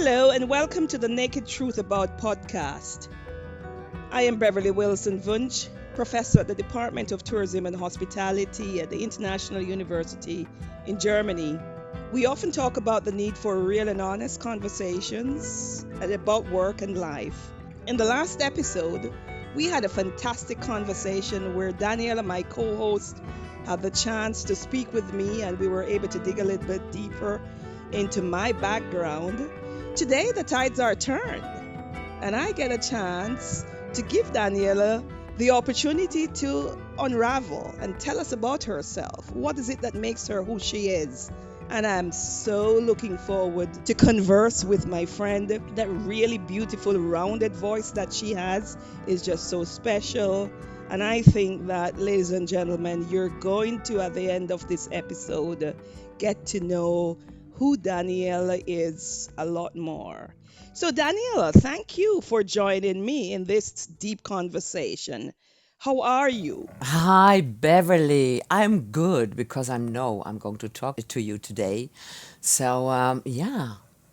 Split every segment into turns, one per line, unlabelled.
Hello, and welcome to the Naked Truth About podcast. I am Beverley Wilson Wunsch, professor at the Department of Tourism and Hospitality at the International University in Germany. We often talk about the need for real and honest conversations about work and life. In the last episode, we had a fantastic conversation where Danielle, my co host, had the chance to speak with me, and we were able to dig a little bit deeper into my background. Today, the tides are turned, and I get a chance to give Danielle the opportunity to unravel and tell us about herself. What is it that makes her who she is? And I'm so looking forward to converse with my friend. That really beautiful, rounded voice that she has is just so special. And I think that, ladies and gentlemen, you're going to, at the end of this episode, get to know who Danielle is a lot more. So, Danielle, thank you for joining me in this deep conversation. How are you?
Hi, Beverly. I'm good because I know I'm going to talk to you today. So,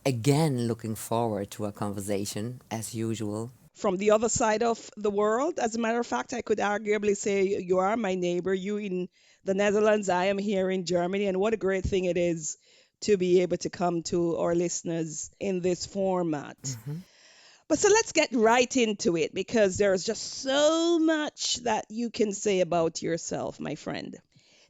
again, looking forward to a conversation as usual.
From the other side of the world. As a matter of fact, I could arguably say you are my neighbor. You in the Netherlands, I am here in Germany, and what a great thing it is to be able to come to our listeners in this format.
Mhm.
But so let's get right into it because there's just so much that you can say about yourself, my friend.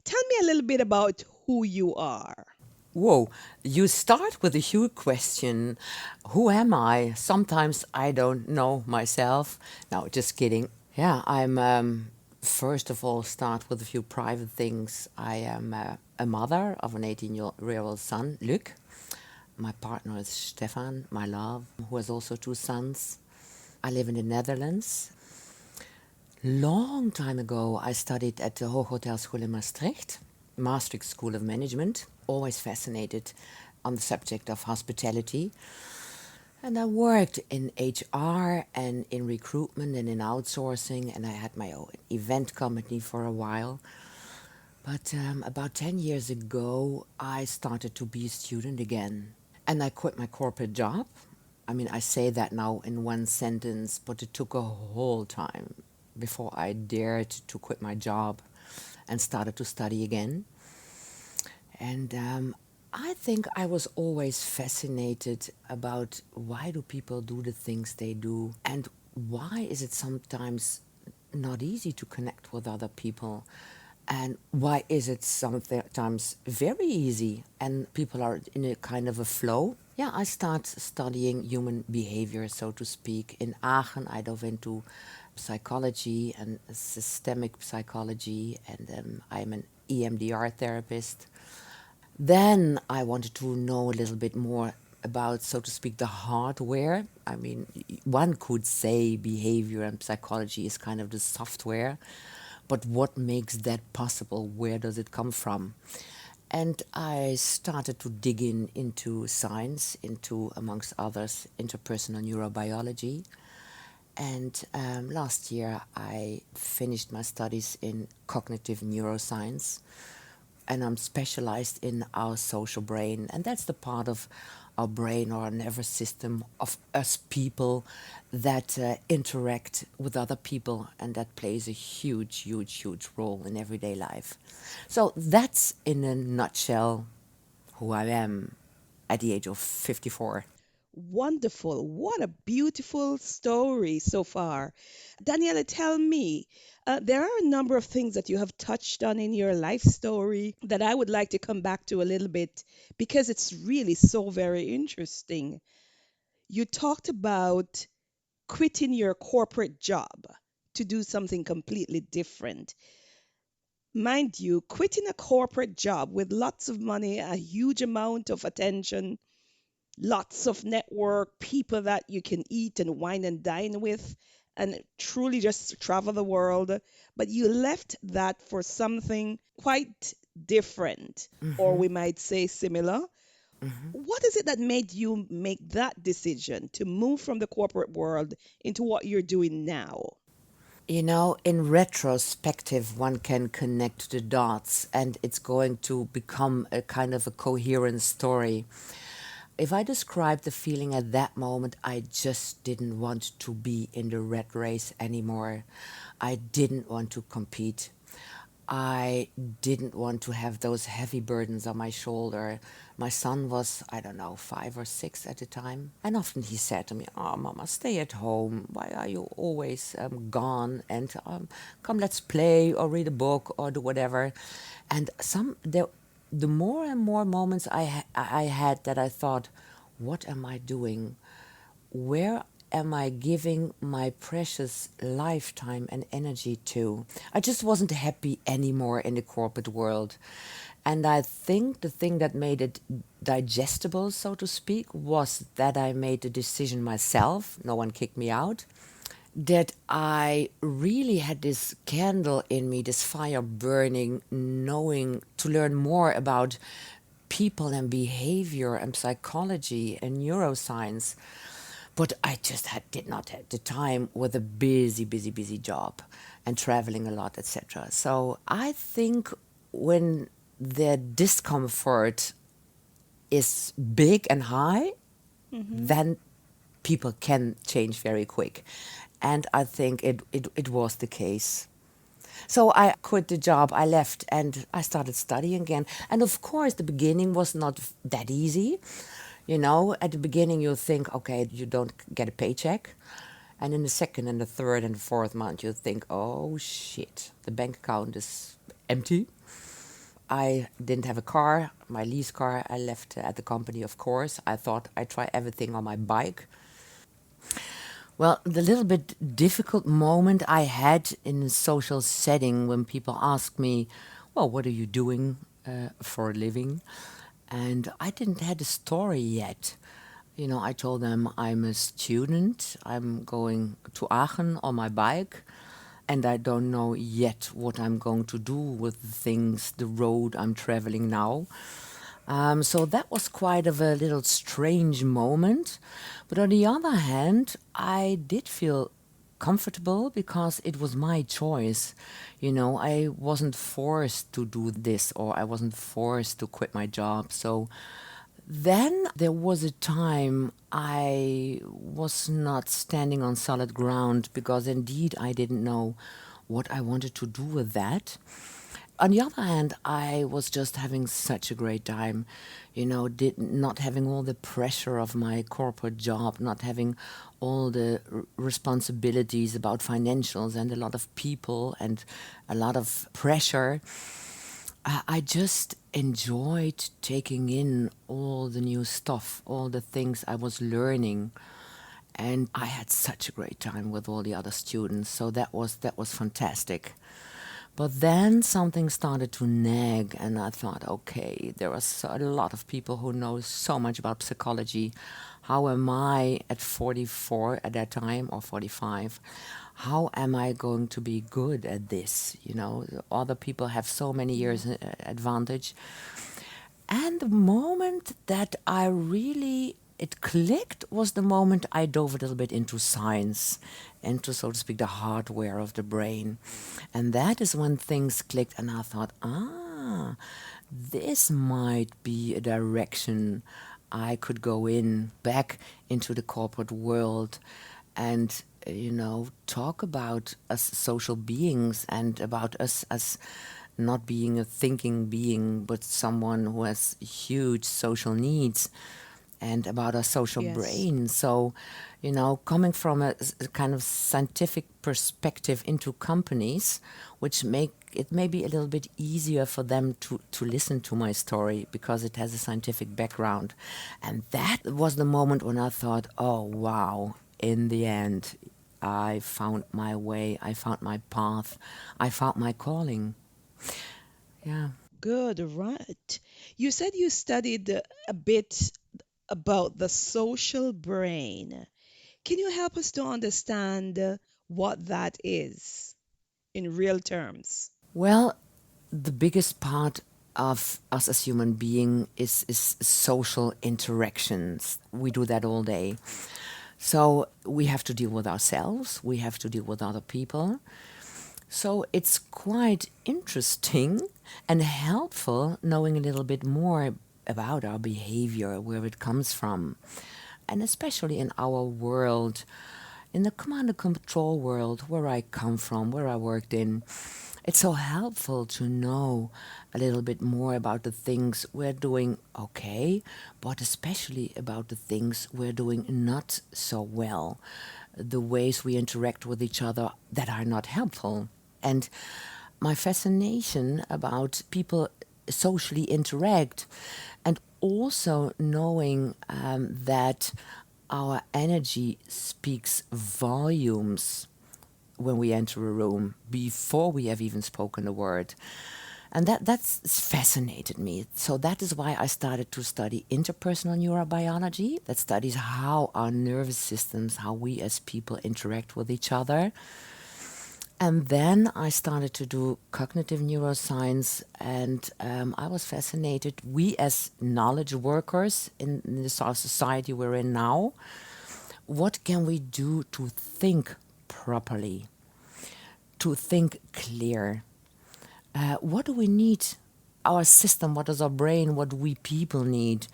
Tell me a little bit about who you are.
Whoa, you start with a huge question. Who am I? Sometimes I don't know myself. No, just kidding. Yeah, first of all, start with a few private things. I am a mother of an 18-year-old son, Luc. My partner is Stefan, my love, who has also two sons. I live in the Netherlands. Long time ago, I studied at the Hogeschool School in Maastricht, Maastricht School of Management. Always fascinated on the subject of hospitality. And I worked in HR and in recruitment and in outsourcing, and I had my own event company for a while. But about 10 years ago, I started to be a student again. And I quit my corporate job. I mean, I say that now in one sentence, but it took a whole time before I dared to quit my job and started to study again. And I think I was always fascinated about why do people do the things they do, and why is it sometimes not easy to connect with other people, and why is it sometimes very easy and people are in a kind of a flow. Yeah, I started studying human behavior, so to speak. In Aachen, I dove into psychology and systemic psychology, and I'm an EMDR therapist. Then I wanted to know a little bit more about, so to speak, the hardware. I mean, one could say behavior and psychology is kind of the software, but what makes that possible? Where does it come from? And I started to dig into science, into, amongst others, interpersonal neurobiology. And last year I finished my studies in cognitive neuroscience, and I'm specialized in our social brain, and that's the part of our brain or our nervous system of us people that interact with other people, and that plays a huge, huge, huge role in everyday life. So that's in a nutshell who I am at the age of 54.
Wonderful. What a beautiful story so far. Daniela, tell me, there are a number of things that you have touched on in your life story that I would like to come back to a little bit because it's really so very interesting. You talked about quitting your corporate job to do something completely different. Mind you, quitting a corporate job with lots of money, a huge amount of attention, lots of network, people that you can eat and wine and dine with, and truly just travel the world. But you left that for something quite different, or
Hmm.
we might say similar.
Hmm.
What is it that made you make that decision to move from the corporate world into what you're doing now?
You know, in retrospective, one can connect the dots and it's going to become a kind of a coherent story. if I describe the feeling at that moment, I just didn't want to be in the rat race anymore. I didn't want to compete. I didn't want to have those heavy burdens on my shoulder. My son was, I don't know, 5 or 6 at the time. And often he said to me, "Oh, Mama, stay at home. Why are you always gone? And come, let's play or read a book or do whatever." And the more and more moments I had that I thought, what am I doing? Where am I giving my precious lifetime and energy to? I just wasn't happy anymore in the corporate world. And I think the thing that made it digestible, so to speak, was that I made the decision myself. No one kicked me out. That I really had this candle in me, this fire burning, knowing to learn more about people and behavior and psychology and neuroscience. But I just did not have the time with a busy, busy, busy job and traveling a lot, etc. So I think when the discomfort is big and high,
Mm-hmm.
then people can change very quick. And I think it was the case. So I quit the job, I left, and I started studying again. And of course, the beginning was not that easy. You know, at the beginning, you think, okay, you don't get a paycheck. And in the second and the third and the fourth month, you think, oh shit, the bank account is empty. I didn't have a car, my lease car. I left at the company, of course. I thought I'd try everything on my bike. Well, the little bit difficult moment I had in a social setting when people ask me, well, what are you doing for a living? And I didn't have a story yet. You know, I told them I'm a student, I'm going to Aachen on my bike, and I don't know yet what I'm going to do with the things, the road I'm traveling now. So that was quite of a little strange moment. But on the other hand, I did feel comfortable because it was my choice. You know, I wasn't forced to do this or I wasn't forced to quit my job. So then there was a time I was not standing on solid ground because indeed I didn't know what I wanted to do with that. On the other hand, I was just having such a great time, you know, not having all the pressure of my corporate job, not having all the responsibilities about financials and a lot of people and a lot of pressure. I just enjoyed taking in all the new stuff, all the things I was learning. And I had such a great time with all the other students, so that was fantastic. But then something started to nag, and I thought, okay, there are a lot of people who know so much about psychology. How am I at 44 at that time, or 45? How am I going to be good at this? You know, other people have so many
Yeah.
years advantage. And the moment that I really it clicked was the moment I dove a little bit into science, into, so to speak, the hardware of the brain. And that is when things clicked, and I thought, this might be a direction I could go in back into the corporate world and you know, talk about us social beings and about us as not being a thinking being, but someone who has huge social needs and about our social
Yes.
brain. So, you know, coming from a kind of scientific perspective into companies, which make it maybe a little bit easier for them to listen to my story because it has a scientific background. And that was the moment when I thought, oh, wow, in the end, I found my way, I found my path, I found my calling. Yeah.
Good, right. You said you studied a bit about the social brain. Can you help us to understand what that is in real terms?
Well, the biggest part of us as human being is social interactions. We do that all day. So we have to deal with ourselves, we have to deal with other people. So it's quite interesting and helpful knowing a little bit more about our behavior, where it comes from. And especially in our world, in the command and control world where I come from, where I worked in, it's so helpful to know a little bit more about the things we're doing okay, but especially about the things we're doing not so well, the ways we interact with each other that are not helpful. And my fascination about people socially interact, and also knowing that our energy speaks volumes when we enter a room before we have even spoken a word. And that's fascinated me. So that is why I started to study interpersonal neurobiology, that studies how our nervous systems, how we as people interact with each other. And then I started to do cognitive neuroscience, and I was fascinated. We, as knowledge workers in the sort of society we're in now, what can we do to think properly, to think clear? What do we need? Our system, what does our brain, what do we people need?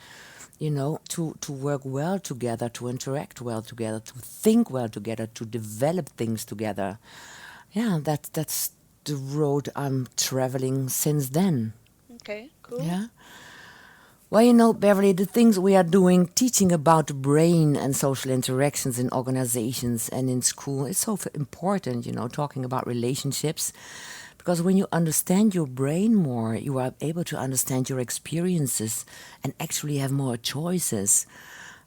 To work well together, to interact well together, to think well together, to develop things together. Yeah, that's the road I'm traveling since then.
Okay, cool.
Yeah. Well, Beverly, the things we are doing, teaching about the brain and social interactions in organizations and in school, is so important, talking about relationships. Because when you understand your brain more, you are able to understand your experiences and actually have more choices.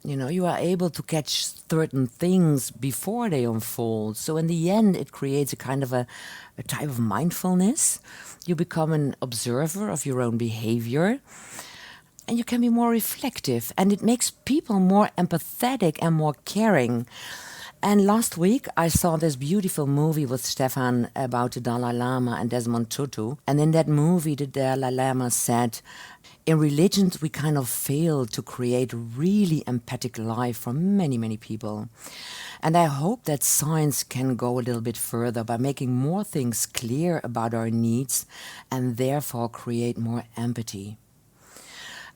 You are able to catch certain things before they unfold. So in the end, it creates a kind of a type of mindfulness. You become an observer of your own behavior, and you can be more reflective, and it makes people more empathetic and more caring. And last week I saw this beautiful movie with Stefan about the Dalai Lama and Desmond Tutu. And in that movie, the Dalai Lama said, in religions we kind of fail to create a really empathic life for many, many people. And I hope that science can go a little bit further by making more things clear about our needs and therefore create more empathy.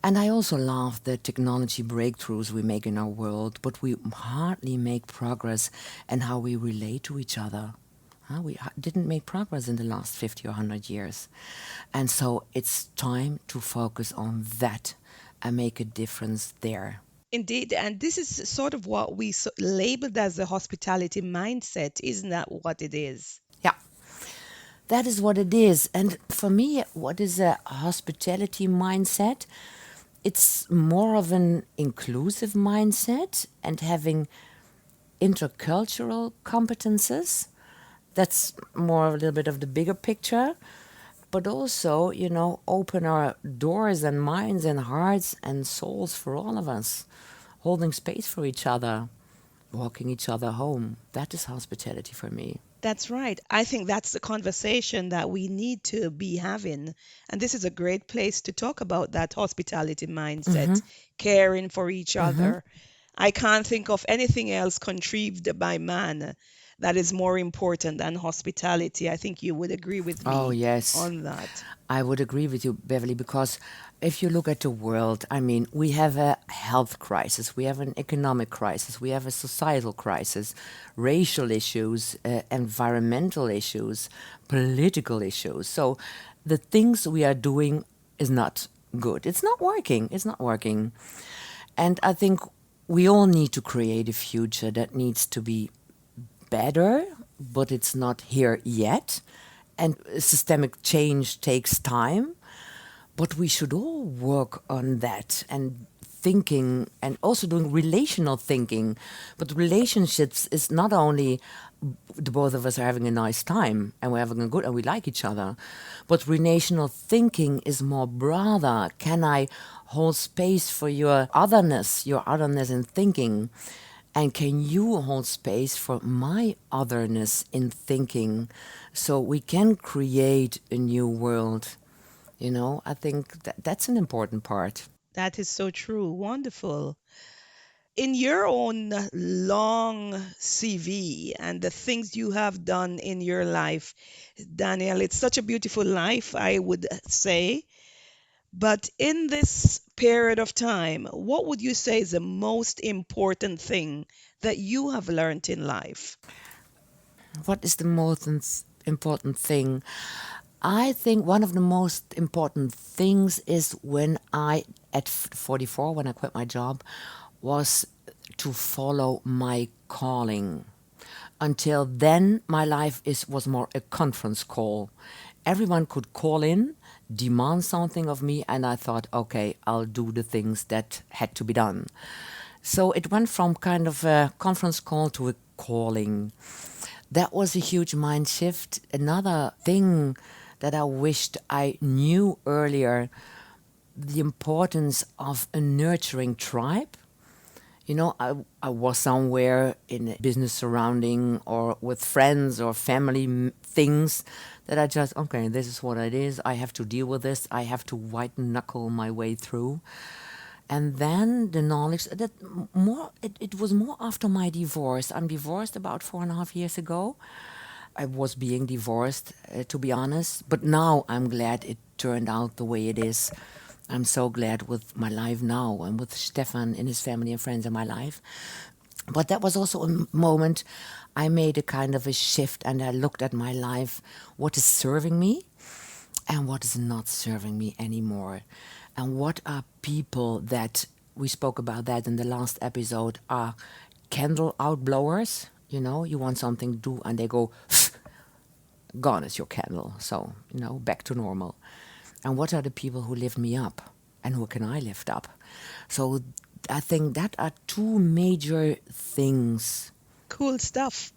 And I also love the technology breakthroughs we make in our world, but we hardly make progress in how we relate to each other. We didn't make progress in the last 50 or 100 years. And so it's time to focus on that and make a difference there.
Indeed, and this is sort of what we labeled as the hospitality mindset. Isn't that what it is?
Yeah, that is what it is. And for me, what is a hospitality mindset? It's more of an inclusive mindset and having intercultural competences. That's more a little bit of the bigger picture. But also, open our doors and minds and hearts and souls for all of us, holding space for each other, walking each other home. That is hospitality for me.
That's right. I think that's the conversation that we need to be having. And this is a great place to talk about that hospitality mindset, caring for each other. I can't think of anything else contrived by man that is more important than hospitality. I think you would agree with
Oh,
me
yes.
on that.
I would agree with you, Beverly, because if you look at the world, I mean, we have a health crisis, we have an economic crisis, we have a societal crisis, racial issues, environmental issues, political issues. So the things we are doing is not good. It's not working. It's not working. And I think we all need to create a future that needs to be better, but it's not here yet. And systemic change takes time, but we should all work on that and thinking and also doing relational thinking. But relationships is not only the both of us are having a nice time and we're having a good and we like each other, but relational thinking is more broader. Can I hold space for your otherness in thinking? And can you hold space for my otherness in thinking so we can create a new world? I think that's an important part.
That is so true. Wonderful. In your own long CV and the things you have done in your life, Danielle, it's such a beautiful life, I would say. But in this period of time, what would you say is the most important thing that you have learned in life?
What is the most important thing? I think one of the most important things is when I, at 44, when I quit my job, was to follow my calling. Until then, my life was more a conference call. Everyone could call in, demand something of me, and I thought, okay, I'll do the things that had to be done. So it went from kind of a conference call to a calling. That was a huge mind shift. Another thing that I wished I knew earlier, the importance of a nurturing tribe. You know, I was somewhere in a business surrounding or with friends or family things that I just, okay, this is what it is. I have to deal with this. I have to white knuckle my way through. And then the knowledge that it was more after my divorce. I'm divorced about 4.5 years ago. I was being divorced, to be honest. But now I'm glad it turned out the way it is. I'm so glad with my life now and with Stefan and his family and friends in my life. But that was also a moment I made a kind of a shift and I looked at my life, what is serving me and what is not serving me anymore. And what are people that, we spoke about that in the last episode, are candle outblowers. You know, you want something to do and they go, gone is your candle. So, you know, back to normal. And what are the people who lift me up? And who can I lift up? So I think that are two major things.
Cool stuff.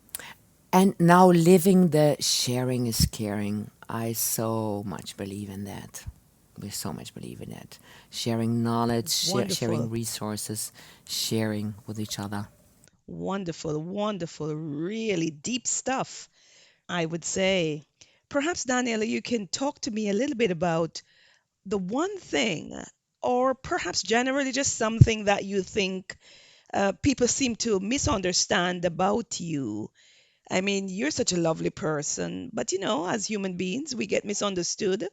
And now living the sharing is caring. I so much believe in that. We so much believe in that. Sharing knowledge, sharing
Wonderful.
resources, sharing with each other.
Wonderful, wonderful, really deep stuff, I would say. Perhaps, Danielle, you can talk to me a little bit about the one thing, or perhaps generally just something that you think people seem to misunderstand about you. I mean, you're such a lovely person, but as human beings, we get misunderstood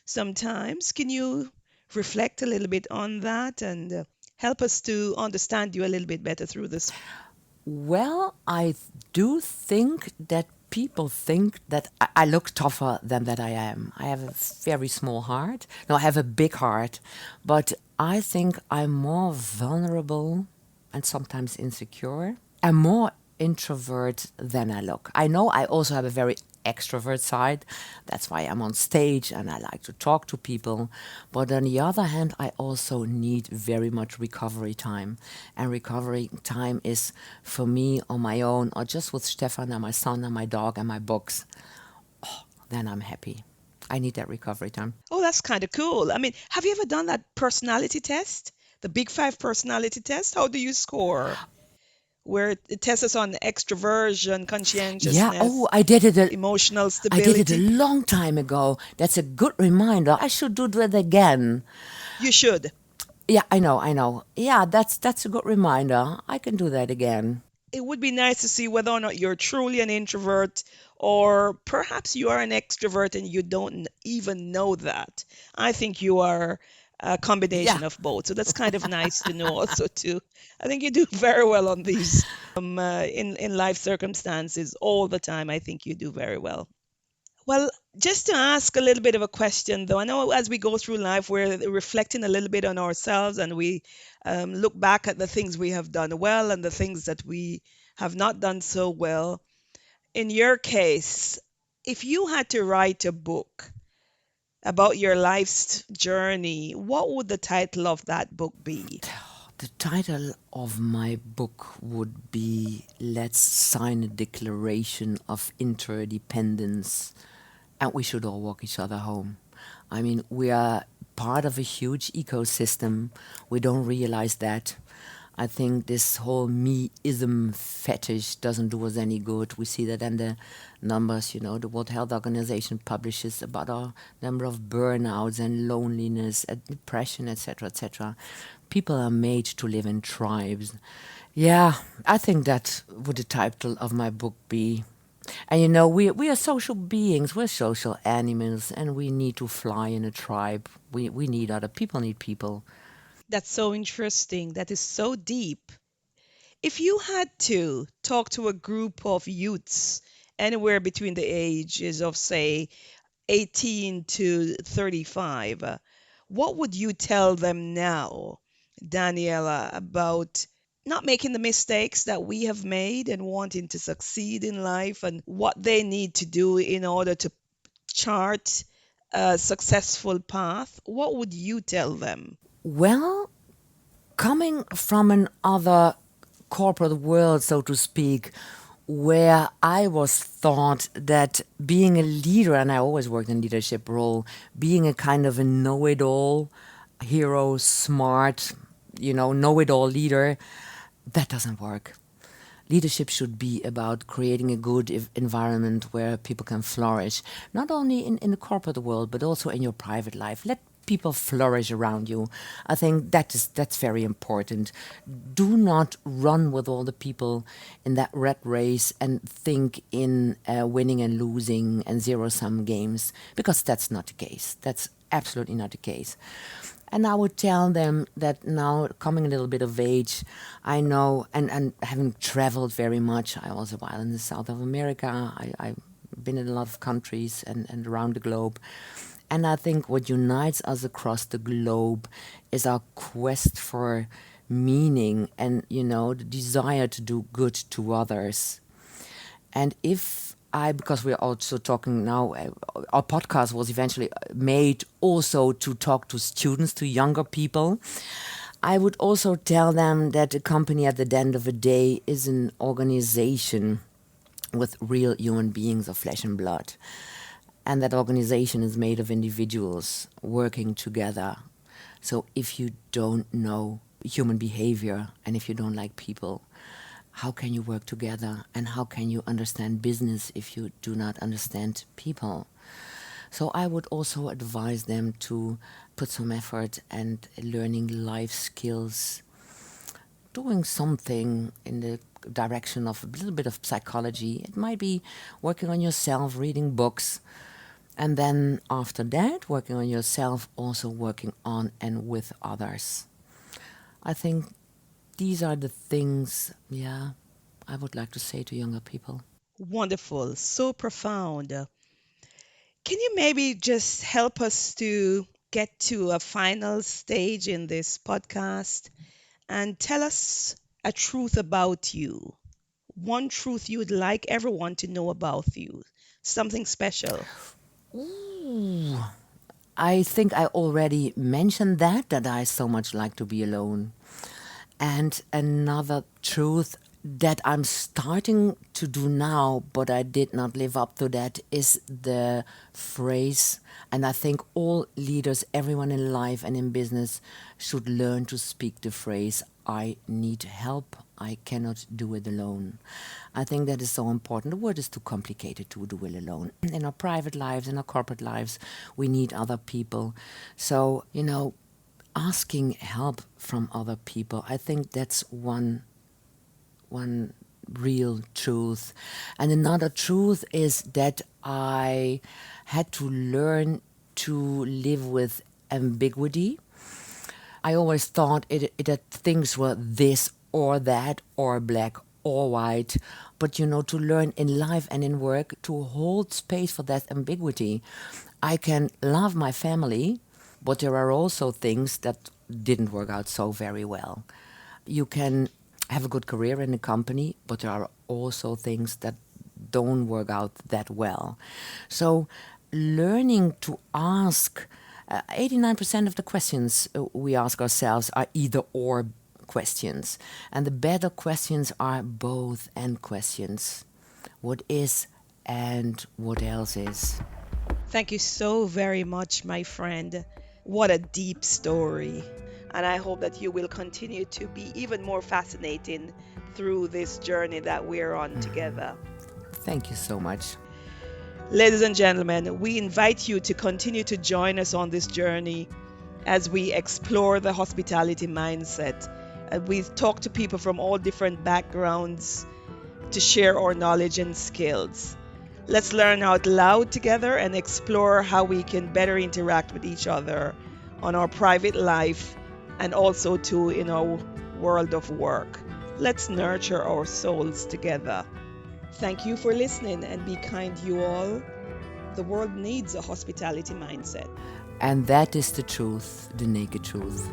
sometimes. Can you reflect a little bit on that and help us to understand you a little bit better through this?
Well, I do think that people think that I look tougher than that I am. I have a very small heart. No, I have a big heart, but I think I'm more vulnerable and sometimes insecure. I'm more introvert than I look. I know I also have a very extrovert side. That's why I'm on stage and I like to talk to people. But on the other hand, I also need very much recovery time. And recovery time is for me on my own or just with Stefan and my son and my dog and my books. Then I'm happy. I need that recovery time.
Oh, that's kind of cool. I mean, have you ever done that personality test? The Big Five personality test? How do you score? Where it tests us on extroversion,
Yeah,
conscientiousness,
oh, I did it.
emotional
I did it a
stability.
long time ago. That's a good reminder. I should do that again.
You should.
Yeah, I know, I know. Yeah, that's a good reminder. I can do that again.
It would be nice to see whether or not you're truly an introvert or perhaps you are an extrovert and you don't even know that. I think you are a
Yeah.
combination of both. So that's kind of nice to know also too. I think you do very well on these in life circumstances all the time. I think you do very well. Well, just to ask a little bit of a question, though, I know as we go through life, we're reflecting a little bit on ourselves and we look back at the things we have done well and the things that we have not done so well. In your case, if you had to write a book about your life's journey, what would the title of that book be?
The title of my book would be Let's Sign a Declaration of Interdependence and we should all walk each other home. I mean, we are part of a huge ecosystem. We don't realize that. I think this whole me-ism fetish doesn't do us any good. We see that in the numbers, the World Health Organization publishes about our number of burnouts and loneliness and depression, etc., etc. People are made to live in tribes. Yeah, I think that would the title of my book be. And we are social beings, we're social animals, and we need to fly in a tribe. We need other people, need people.
That's so interesting. That is so deep. If you had to talk to a group of youths anywhere between the ages of, say, 18 to 35, what would you tell them now, Daniela, about not making the mistakes that we have made and wanting to succeed in life and what they need to do in order to chart a successful path? What would you tell them?
Well, coming from another corporate world, so to speak, where I was taught that being a leader, and I always worked in leadership role, being a kind of a know-it-all hero, smart, know-it-all leader, that doesn't work. Leadership should be about creating a good environment where people can flourish, not only in the corporate world, but also in your private life. Let people flourish around you. I think that's very important. Do not run with all the people in that rat race and think in winning and losing and zero-sum games, because that's not the case. That's absolutely not the case. And I would tell them that now, coming a little bit of age, I know, and having traveled very much, I was a while in the south of America, I've been in a lot of countries and around the globe. And I think what unites us across the globe is our quest for meaning and, the desire to do good to others. And because we're also talking now, our podcast was eventually made also to talk to students, to younger people. I would also tell them that a company at the end of the day is an organization with real human beings of flesh and blood. And that organization is made of individuals working together. So if you don't know human behavior and if you don't like people, how can you work together, and how can you understand business if you do not understand people? So I would also advise them to put some effort and learning life skills, doing something in the direction of a little bit of psychology. It might be working on yourself, reading books, and then after that, working on yourself, also working on and with others. I think these are the things, I would like to say to younger people.
Wonderful, so profound. Can you maybe just help us to get to a final stage in this podcast and tell us a truth about you? One truth you would like everyone to know about you, something special.
Ooh, I think I already mentioned that I so much like to be alone. And another truth that I'm starting to do now, but I did not live up to that, is the phrase, and I think all leaders, everyone in life and in business, should learn to speak the phrase, I need help, I cannot do it alone. I think that is so important. The word is too complicated to do it alone. In our private lives, in our corporate lives, we need other people. So, asking help from other people, I think that's one real truth. And another truth is that I had to learn to live with ambiguity. I always thought that things were this or that, or black or white. But, to learn in life and in work to hold space for that ambiguity. I can love my family, but there are also things that didn't work out so very well. You can have a good career in a company, but there are also things that don't work out that well. So learning to ask, 89% of the questions we ask ourselves are either or questions. And the better questions are both and questions. What is and what else is.
Thank you so very much, my friend. What a deep story. And I hope that you will continue to be even more fascinating through this journey that we're on together.
Thank you so much.
Ladies and gentlemen, we invite you to continue to join us on this journey as we explore the hospitality mindset. We talk to people from all different backgrounds, to share our knowledge and skills. Let's learn out loud together and explore how we can better interact with each other on our private life and also too in our world of work. Let's nurture our souls together. Thank you for listening and be kind, you all. The world needs a hospitality mindset.
And that is the truth, the naked truth.